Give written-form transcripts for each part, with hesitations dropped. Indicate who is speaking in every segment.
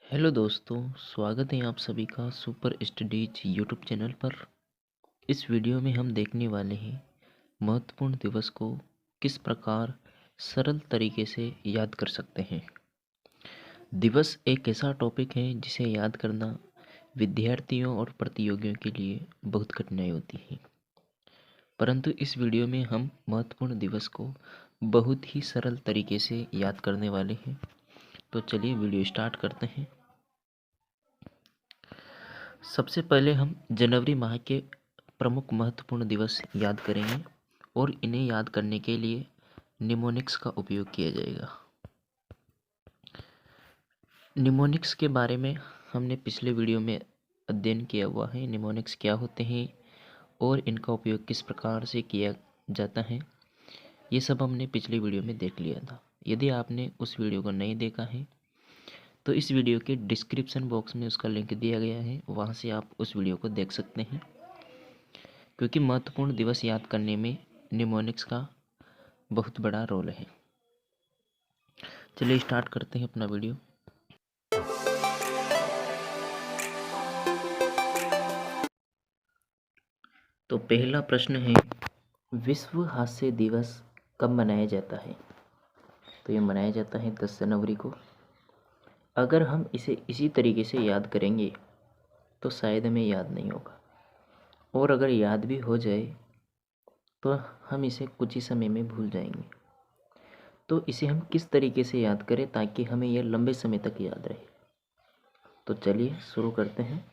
Speaker 1: Hello दोस्तों, स्वागत है आप सभी का सुपर स्टडीज यूट्यूब चैनल पर। इस वीडियो में हम देखने वाले हैं महत्वपूर्ण दिवस को किस प्रकार सरल तरीके से याद कर सकते हैं। दिवस एक ऐसा टॉपिक है जिसे याद करना विद्यार्थियों और प्रतियोगियों के लिए बहुत कठिनाई होती है, परंतु इस वीडियो में हम महत्वपूर्ण दिवस को बहुत ही सरल तरीके से याद करने वाले हैं। तो चलिए वीडियो स्टार्ट करते हैं। सबसे पहले हम जनवरी माह के प्रमुख महत्वपूर्ण दिवस याद करेंगे और इन्हें याद करने के लिए निमोनिक्स का उपयोग किया जाएगा। निमोनिक्स के बारे में हमने पिछले वीडियो में अध्ययन किया हुआ है। निमोनिक्स क्या होते हैं और इनका उपयोग किस प्रकार से किया जाता है, ये सब हमने पिछले वीडियो में देख लिया था। यदि आपने उस वीडियो को नहीं देखा है तो इस वीडियो के डिस्क्रिप्शन बॉक्स में उसका लिंक दिया गया है, वहाँ से आप उस वीडियो को देख सकते हैं। क्योंकि महत्वपूर्ण दिवस याद करने में निमोनिक्स का बहुत बड़ा रोल है। चलिए स्टार्ट करते हैं अपना वीडियो। तो पहला प्रश्न है, विश्व हास्य दिवस कब मनाया जाता है? तो ये मनाया जाता है 10 जनवरी को। अगर हम इसे इसी तरीके से याद करेंगे तो शायद हमें याद नहीं होगा, और अगर याद भी हो जाए तो हम इसे कुछ ही समय में भूल जाएंगे। तो इसे हम किस तरीके से याद करें ताकि हमें यह लंबे समय तक याद रहे? तो चलिए शुरू करते हैं।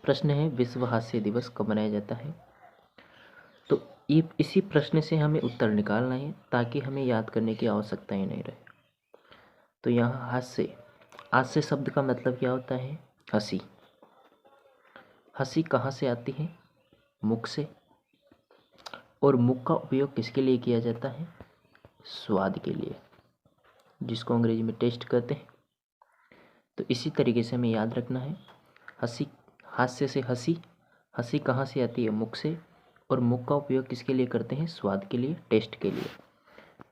Speaker 1: प्रश्न है, विश्व हास्य दिवस कब मनाया जाता है? तो इसी प्रश्न से हमें उत्तर निकालना है ताकि हमें याद करने की आवश्यकता ही नहीं रहे। तो यहाँ हास्य, हास्य शब्द का मतलब क्या होता है? हंसी। हंसी कहाँ से आती है? मुख से। और मुख का उपयोग किसके लिए किया जाता है? स्वाद के लिए, जिसको अंग्रेजी में टेस्ट कहते हैं। तो इसी तरीके से हमें याद रखना है। हंसी, हास्य से हंसी, हंसी कहाँ से आती है? मुख से। और मुख का उपयोग किसके लिए करते हैं? स्वाद के लिए, टेस्ट के लिए।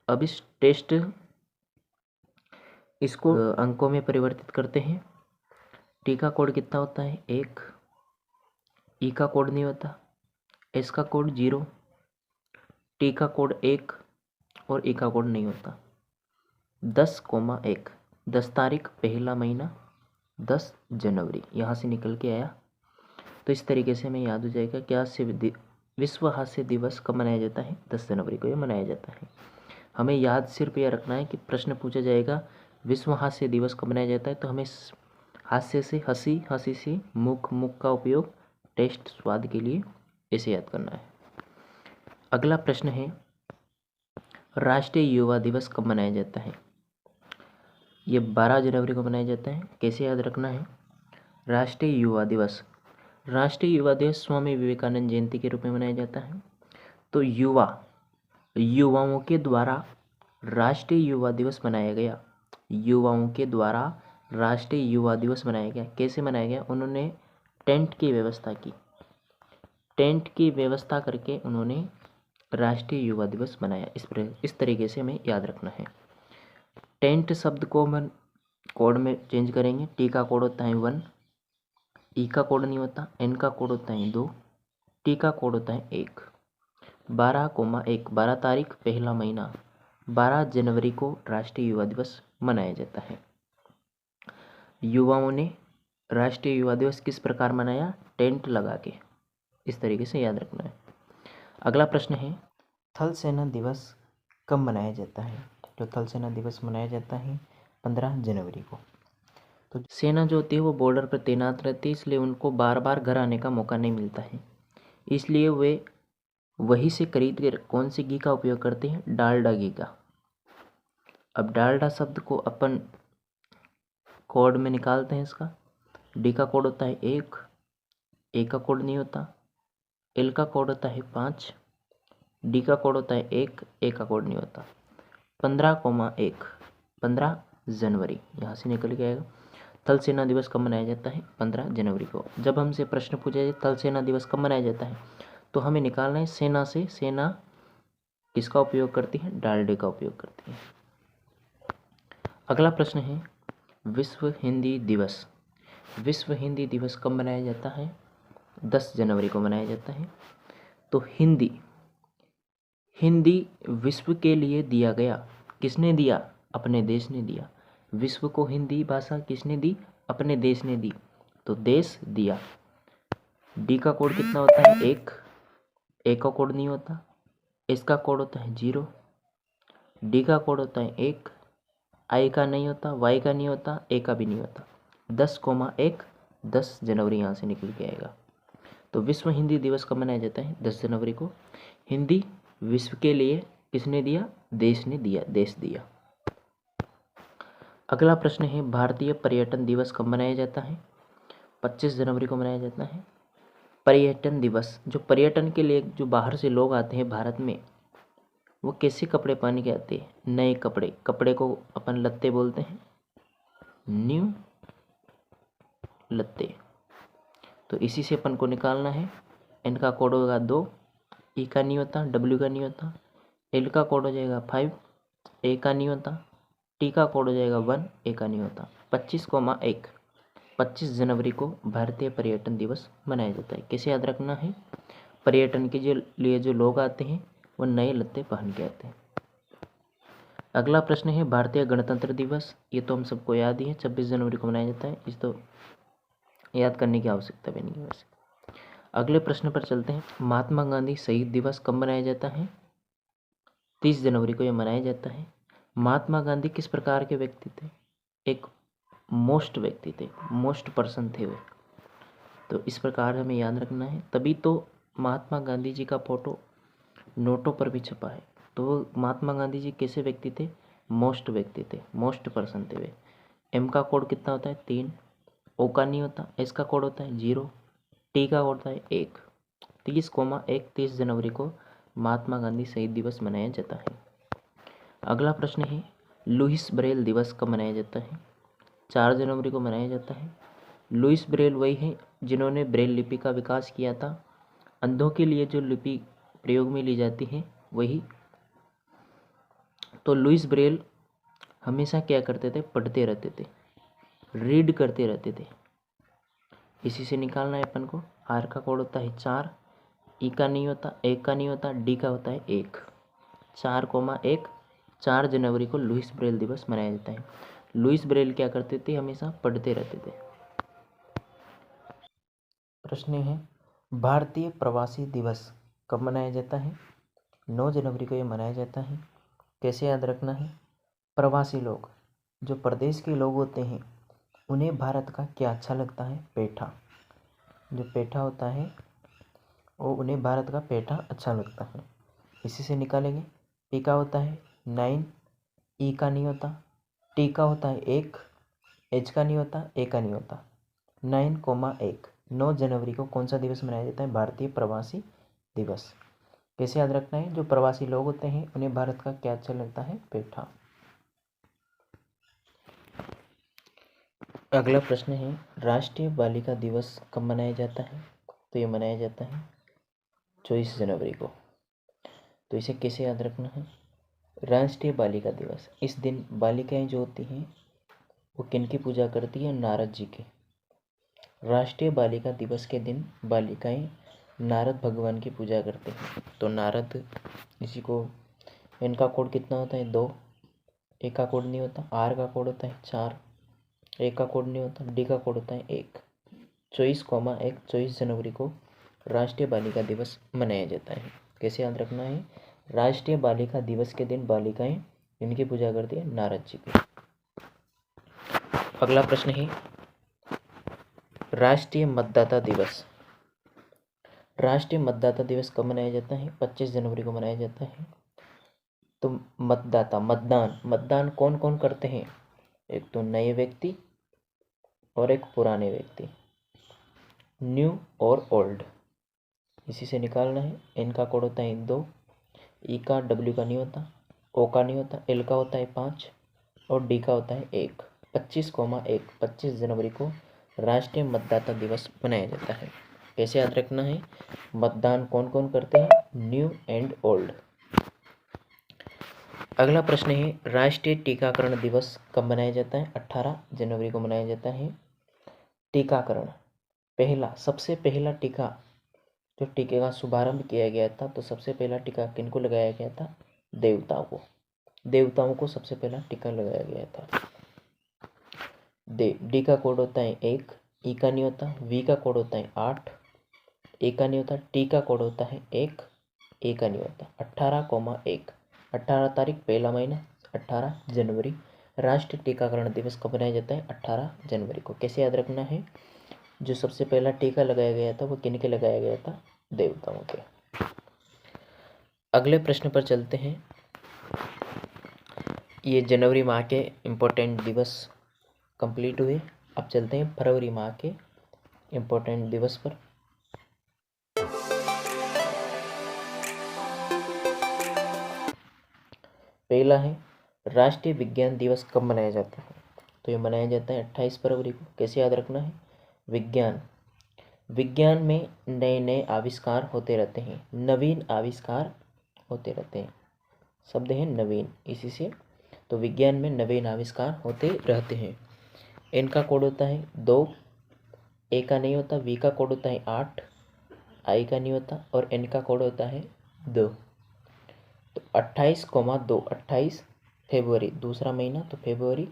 Speaker 1: अब इस टेस्ट इसको अंकों में परिवर्तित करते हैं। टी का कोड कितना होता है? 1। ई का कोड नहीं होता। एस का कोड 0। टी का कोड 1 और ई का कोड नहीं होता। 10,1, 10 तारीख, पहला महीना 10 जनवरी, यहाँ से निकल के आया। तो इस तरीके से हमें याद हो जाएगा कि विश्व हास्य दिवस कब मनाया जाता है? 10 जनवरी को यह मनाया जाता है। हमें याद सिर्फ यह रखना है कि प्रश्न पूछा जाएगा विश्व हास्य दिवस कब मनाया जाता है, तो हमें हास्य से हंसी, हंसी से मुख, मुख का उपयोग टेस्ट, स्वाद के लिए, इसे याद करना है। अगला प्रश्न है, राष्ट्रीय युवा दिवस कब मनाया जाता है? ये 12 जनवरी को मनाया जाता है। कैसे याद रखना है? राष्ट्रीय युवा दिवस, राष्ट्रीय युवा दिवस स्वामी विवेकानंद जयंती के रूप में मनाया जाता है। तो युवाओं के द्वारा राष्ट्रीय युवा दिवस मनाया गया। युवाओं के द्वारा राष्ट्रीय युवा दिवस मनाया गया। कैसे मनाया गया? उन्होंने टेंट की व्यवस्था की। टेंट की व्यवस्था करके उन्होंने राष्ट्रीय युवा दिवस मनाया। इस तरीके से हमें याद रखना है। टेंट शब्द को हम कोड में चेंज करेंगे। टी का कोड होता है 1, ई का कोड नहीं होता, एन का कोड होता है 2, टी का कोड होता है 1। 12,1, 12 तारीख, पहला महीना, 12 जनवरी को राष्ट्रीय युवा दिवस मनाया जाता है। युवाओं ने राष्ट्रीय युवा दिवस किस प्रकार मनाया? टेंट लगा के। इस तरीके से याद रखना है। अगला प्रश्न है, थल सेना दिवस कब मनाया जाता है? तो थल सेना दिवस मनाया जाता है 15 जनवरी को। तो सेना जो होती है वो बॉर्डर पर तैनात रहती है, इसलिए उनको बार बार घर आने का मौका नहीं मिलता है, इसलिए वे वहीं से खरीद कर कौन सी घी का उपयोग करते हैं? डालडा घी का। अब डालडा शब्द को अपन कोड में निकालते हैं। इसका डी का कोड होता है 1, ए का कोड नहीं होता, एल का कोड होता है 5, डी का कोड होता है 1, ए का कोड नहीं होता। 15,1, 15 जनवरी, यहाँ से निकल के आएगा। थल सेना दिवस कब मनाया जाता है? 15 जनवरी को। जब हमसे प्रश्न पूछा जाए थल सेना दिवस कब मनाया जाता है, तो हमें निकालना है सेना से, सेना किसका उपयोग करती है? डालडे का उपयोग करती है। अगला प्रश्न है विश्व हिंदी दिवस। विश्व हिंदी दिवस कब मनाया जाता है? 10 जनवरी को मनाया जाता है। तो हिंदी विश्व के लिए दिया गया। किसने दिया? अपने देश ने दिया। विश्व को हिंदी भाषा किसने दी? अपने देश ने दी। तो देश दिया। डी का कोड कितना होता है? 1। ए का कोड नहीं होता। इसका कोड होता है 0। डी का कोड होता है 1। आई का नहीं होता, वाई का नहीं होता, ए का भी नहीं होता। 10,1 10 जनवरी यहाँ से निकल के आएगा। तो विश्व हिंदी दिवस कब मनाया जाता है? 10 जनवरी को। हिंदी विश्व के लिए किसने दिया? देश ने दिया, देश दिया। अगला प्रश्न है भारतीय पर्यटन दिवस कब मनाया जाता है? 25 जनवरी को मनाया जाता है। पर्यटन दिवस, जो पर्यटन के लिए जो बाहर से लोग आते हैं भारत में, वो कैसे कपड़े पहन के आते हैं? नए कपड़े। कपड़े को अपन लत्ते बोलते हैं, न्यू लत्ते। तो इसी से अपन को निकालना है। एन का कोड होगा 2, ई का नहीं होता, डब्ल्यू का नहीं होता, एल का कोड हो जाएगा 5, ए का नहीं होता, टी का कोड हो जाएगा 1, ए का नहीं होता। 25,1 25 जनवरी को भारतीय पर्यटन दिवस मनाया जाता है। कैसे याद रखना है? पर्यटन के लिए जो लोग आते हैं वो नए लत्ते पहन के आते हैं। अगला प्रश्न है भारतीय गणतंत्र दिवस। ये तो हम सबको याद ही है, 26 जनवरी को मनाया जाता है। इस तो याद करने की आवश्यकता भी नहीं है वैसे। अगले प्रश्न पर चलते हैं। महात्मा गांधी शहीद दिवस कब मनाया जाता है? 30 जनवरी को यह मनाया जाता है। महात्मा गांधी किस प्रकार के व्यक्ति थे? एक मोस्ट व्यक्ति थे, मोस्ट पर्सन थे वे। तो इस प्रकार हमें याद रखना है। तभी तो महात्मा गांधी जी का फोटो नोटों पर भी छपा है। तो महात्मा गांधी जी कैसे व्यक्ति थे? मोस्ट व्यक्ति थे, मोस्ट पर्सन थे वे। एम का कोड कितना होता है? 3। ओ का नहीं होता, एस का कोड होता है 0, टी का कोड होता है 1। 30,1 30 जनवरी को महात्मा गांधी शहीद दिवस मनाया जाता है। अगला प्रश्न है लुईस ब्रेल दिवस कब मनाया जाता है? 4 जनवरी को मनाया जाता है। लुईस ब्रेल वही है जिन्होंने ब्रेल लिपि का विकास किया था। अंधों के लिए जो लिपि प्रयोग में ली जाती है वही। तो लुईस ब्रेल हमेशा क्या करते थे? पढ़ते रहते थे, रीड करते रहते थे। इसी से निकालना है अपन को। आर का कोड होता है 4, ई का नहीं होता, ए का नहीं होता, डी का होता है 1। 4,1 4 जनवरी को लुईस ब्रेल दिवस मनाया जाता है। लुईस ब्रेल क्या करते थे? हमेशा पढ़ते रहते थे। प्रश्न है भारतीय प्रवासी दिवस कब मनाया जाता है? 9 जनवरी को यह मनाया जाता है। कैसे याद रखना है? प्रवासी लोग, जो प्रदेश के लोग होते हैं, उन्हें भारत का क्या अच्छा लगता है? पेठा। जो पेठा होता है वो उन्हें भारत का पेठा अच्छा लगता है। इसी से निकालेंगे। पी का होता है 9, ई का नहीं होता, टी का होता है 1, एच का नहीं होता, ए का नहीं होता। 9,1 9 जनवरी को कौन सा दिवस मनाया जाता है? भारतीय प्रवासी दिवस। कैसे याद रखना है? जो प्रवासी लोग होते हैं उन्हें भारत का क्या अच्छा लगता है? पेठा। अगला प्रश्न है राष्ट्रीय बालिका दिवस कब मनाया जाता है? तो ये मनाया जाता है 24 जनवरी को। तो इसे कैसे याद रखना है? राष्ट्रीय बालिका दिवस, इस दिन बालिकाएं जो होती हैं वो किनकी पूजा करती है? नारद जी की। राष्ट्रीय बालिका दिवस के दिन बालिकाएं नारद भगवान की पूजा करते हैं। तो नारद, इसी को इनका कोड कितना होता है? 2। ए का कोड नहीं होता, आर का कोड होता है 4, ए का कोड नहीं होता, डी का कोड होता है 1। 24,1 24 जनवरी को राष्ट्रीय बालिका दिवस मनाया जाता है। कैसे याद रखना है? राष्ट्रीय बालिका दिवस के दिन बालिकाएं इनकी पूजा करती है? नारद जी की। अगला प्रश्न है राष्ट्रीय मतदाता दिवस। राष्ट्रीय मतदाता दिवस कब मनाया जाता है? 25 जनवरी को मनाया जाता है। तो मतदाता, मतदान कौन कौन करते हैं? एक तो नए व्यक्ति और एक पुराने व्यक्ति, न्यू और ओल्ड। इसी से निकालना है। एन का कोड होता है 2, ई का, डब्ल्यू का नहीं होता, ओ का नहीं होता, एल का होता है 5 और डी का होता है 1। 25,1 25 जनवरी को राष्ट्रीय मतदाता दिवस मनाया जाता है। कैसे याद रखना है? मतदान कौन कौन करते हैं? New and old. अगला प्रश्न है राष्ट्रीय टीकाकरण दिवस कब मनाया जाता है? 18 जनवरी को मनाया जाता है। टीकाकरण, पहला सबसे पहला टीका जो टीके का शुभारंभ किया गया था, तो सबसे पहला टीका किनको लगाया गया था? देवताओं को। देवताओं को सबसे पहला टीका लगाया गया था। डी का कोड होता है 1, ई का नहीं होता, वी का कोड होता है 8, ए का नहीं होता, टी का कोड होता है 1, ए का नहीं होता। 18,1, 18 तारीख पहला महीना 18 जनवरी। राष्ट्रीय टीकाकरण दिवस कब मनाया जाता है? 18 जनवरी को। कैसे याद रखना है? जो सबसे पहला टीका लगाया गया था वो किनके लगाया गया था? देवताओं के। अगले प्रश्न पर चलते हैं। ये जनवरी माह के इम्पोर्टेंट दिवस कंप्लीट हुए। अब चलते हैं फरवरी माह के इम्पोर्टेंट दिवस पर। पहला है राष्ट्रीय विज्ञान दिवस कब मनाया जाता है? तो ये मनाया जाता है 28 फरवरी को। कैसे याद रखना है? विज्ञान, विज्ञान में नए नए आविष्कार होते रहते हैं, नवीन आविष्कार होते रहते हैं। शब्द है नवीन, इसी से तो विज्ञान में नवीन आविष्कार होते रहते हैं। एन का कोड होता है 2, ए का नहीं होता, वी का कोड होता है 8, आई का नहीं होता और एन का कोड होता है 2। तो 28,2, 28 फरवरी, दूसरा महीना तो फरवरी,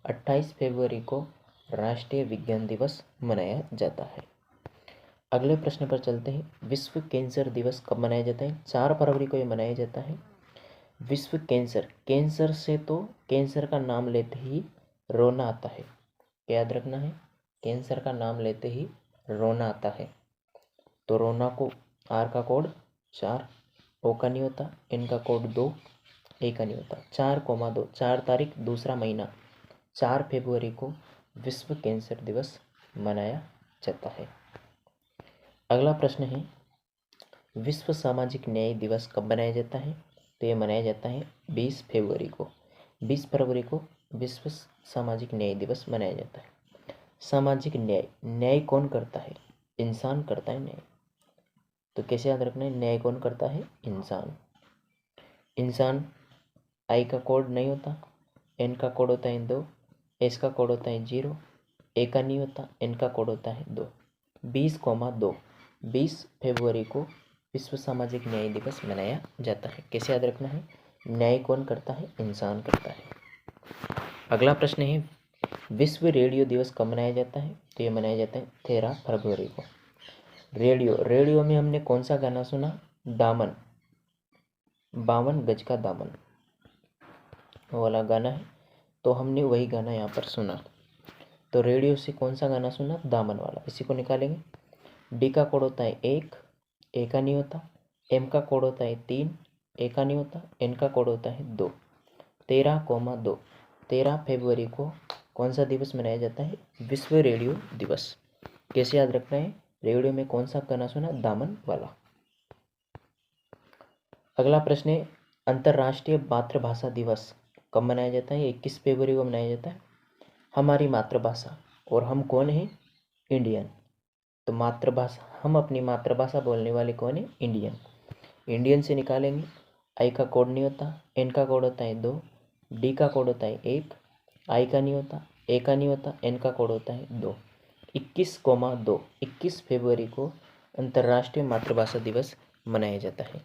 Speaker 1: 28 फरवरी को राष्ट्रीय विज्ञान दिवस मनाया जाता है। अगले प्रश्न पर चलते हैं। विश्व कैंसर दिवस कब मनाया जाता है? 4 फरवरी को ये मनाया जाता है। विश्व कैंसर, कैंसर से तो कैंसर का नाम लेते ही रोना आता है। याद रखना है, कैंसर का नाम लेते ही रोना आता है। तो रोना को आर का कोड 4, ओ का नहीं होता, एन का कोड 2, ए का नहीं होता। 4,2, 4 तारीख दूसरा महीना 4 फरवरी को विश्व कैंसर दिवस मनाया जाता है। अगला प्रश्न है विश्व सामाजिक न्याय दिवस कब मनाया जाता है? तो ये मनाया जाता है 20 फरवरी को। 20 फरवरी को विश्व सामाजिक न्याय दिवस मनाया जाता है। सामाजिक न्याय, न्याय कौन करता है? इंसान करता है न्याय। तो कैसे याद रखना है? न्याय कौन करता है? इंसान। इंसान, आई का कोड नहीं होता, एन का कोड होता है 2, एस का कोड होता है 0, ए का नहीं होता, एन का कोड होता है 2। 20,2, 20 फरवरी को विश्व सामाजिक न्याय दिवस मनाया जाता है। कैसे याद रखना है? न्याय कौन करता है? इंसान करता है। अगला प्रश्न है विश्व रेडियो दिवस कब मनाया जाता है? तो ये मनाया जाता है 13 फरवरी को। रेडियो, रेडियो में हमने कौन सा गाना सुना? दामन, 52 गज का दामन वाला गाना है, तो हमने वही गाना यहाँ पर सुना। तो रेडियो से कौन सा गाना सुना? दामन वाला। इसी को निकालेंगे। डी का कोड होता है 1, ए का नहीं होता, एम का कोड होता है 3, ए का नहीं होता, एन का कोड होता है 2। 13,2, 13 फरवरी को कौन सा दिवस मनाया जाता है? विश्व रेडियो दिवस। कैसे याद रखना है? रेडियो में कौन सा गाना सुना? दामन वाला। अगला प्रश्न है अंतर्राष्ट्रीय मातृभाषा दिवस कब मनाया जाता है? 21 फरवरी को मनाया जाता है। हमारी मातृभाषा, और हम कौन हैं? इंडियन। तो मातृभाषा, हम अपनी मातृभाषा बोलने वाले कौन है? इंडियन। इंडियन से निकालेंगे। आई का कोड नहीं होता, एन का कोड होता है 2, डी का कोड होता है 1, आई का नहीं होता, ए का नहीं होता, एन का कोड होता है 2। 21,2, 21 फरवरी को अंतर्राष्ट्रीय मातृभाषा दिवस मनाया जाता है।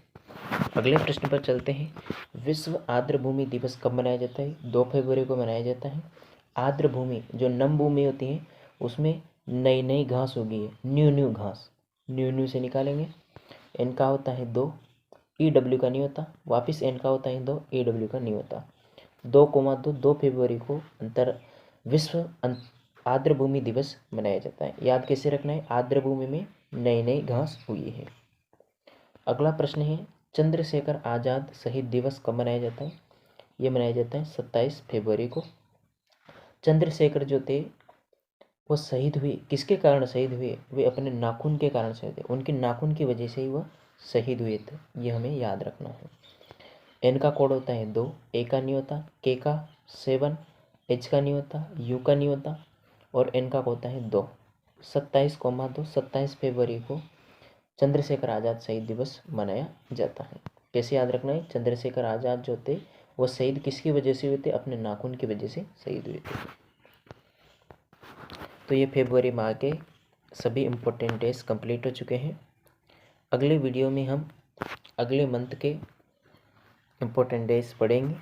Speaker 1: अगले प्रश्न पर चलते हैं। विश्व आर्द्र भूमि दिवस कब मनाया जाता है? 2 फरवरी को मनाया जाता है। आर्द्र भूमि, जो नम भूमि होती है उसमें नई नई घास उगी है, न्यू न्यू घास। न्यू न्यू से निकालेंगे। एन का होता है 2, ई डब्ल्यू का नहीं होता, वापिस एन का होता है 2, ई डब्ल्यू का नहीं होता। 2,2, 2 फरवरी को विश्व आर्द्र भूमि दिवस मनाया जाता है। याद कैसे रखना है? आर्द्र भूमि में नई नई घास उगी है। अगला प्रश्न है चंद्रशेखर आज़ाद शहीद दिवस कब मनाया जाता है? ये मनाया जाता है 27 फरवरी को। चंद्रशेखर जो थे वो शहीद हुए, किसके कारण शहीद हुए? वे अपने नाखून के कारण शहीद हुए, उनके नाखून की वजह से ही वह शहीद हुए थे। ये हमें याद रखना है। एन का कोड होता है 2, ए का नहीं होता, के का 7, एच का नहीं होता, यू का नहीं होता और एन का होता है 2। 27,2, 27 फरवरी को चंद्रशेखर आज़ाद शहीद दिवस मनाया जाता है। कैसे याद रखना है? चंद्रशेखर आज़ाद जो थे वो शहीद किसकी वजह से हुए थे? अपने नाखून की वजह से शहीद हुए थे। तो ये फरवरी माह के सभी इम्पोर्टेंट डेज कंप्लीट हो चुके हैं। अगले वीडियो में हम अगले मंथ के इम्पोर्टेंट डेज पढ़ेंगे।